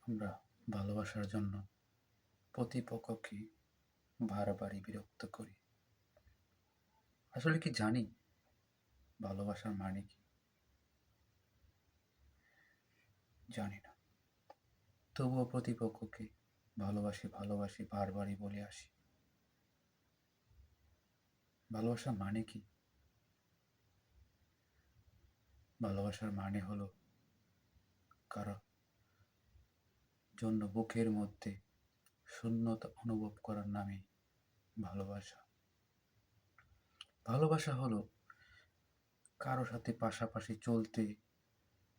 আমরা ভালোবাসার জন্য প্রতিপক্ষকে বারবারই বিরক্ত করি। আসলে কি জানি ভালোবাসার মানে কি? জানি না। তবুও প্রতিপক্ষকে ভালোবাসি ভালোবাসি বারবারই বলে আসি। ভালোবাসার মানে কি? ভালোবাসার মানে হলো কারো জন্য বুকের মধ্যে শূন্যতা অনুভব করার নামই ভালোবাসা। ভালোবাসা হলো কারো সাথে পাশাপাশি চলতে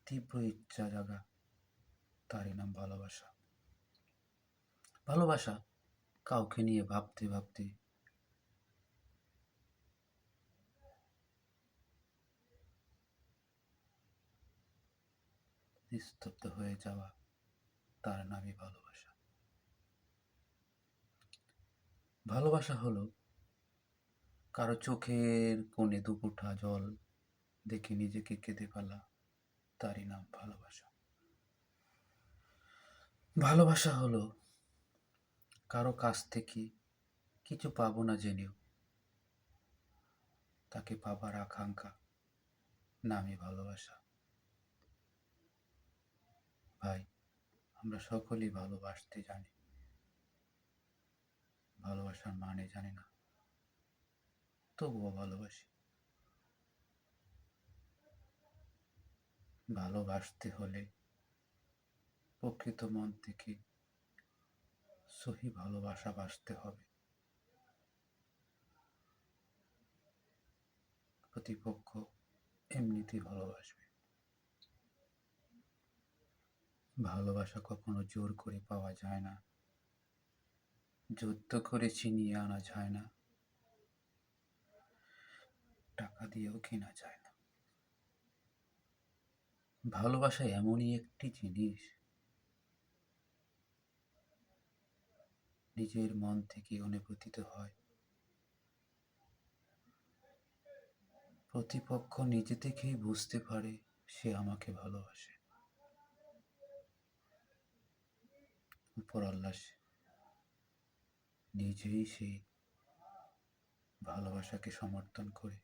তীব্র ইচ্ছা জাগা, তারই নাম ভালোবাসা। ভালোবাসা কাউকে নিয়ে ভাবতে ভাবতে নিস্তব্ধ হয়ে যাওয়া, তার নামই ভালোবাসা। ভালোবাসা হলো কারো চোখের কোণে দুফোঁটা জল দেখে নিজেকে কেঁদে ফেলা, তারই নাম ভালোবাসা। ভালোবাসা হলো কারো কাছ থেকে কিছু পাবো না জেনেও তাকে পাবার আকাঙ্ক্ষা, নামই ভালোবাসা। ভাই, আমরা সকলেই ভালোবাসতে জানি, ভালোবাসার মানে জানি না, তবুও ভালোবাসি। ভালোবাসতে হলে প্রকৃত মন থেকে সহি ভালোবাসা বাসতে হবে। প্রতিপক্ষ এমনিতেই ভালোবাসবে। ভালোবাসা কখনো জোর করে পাওয়া যায় না, যুদ্ধ করে ছিনিয়ে আনা যায় না, টাকা দিয়েও কেনা যায় না। ভালোবাসা এমনই একটি জিনিস, নিজের মন থেকে অনুভূতিত হয়। প্রতিপক্ষ নিজে থেকেই বুঝতে পারে সে আমাকে ভালোবাসে। উপর আল্লাহ নিজেই সেই ভালোবাসাকে সমর্থন করে।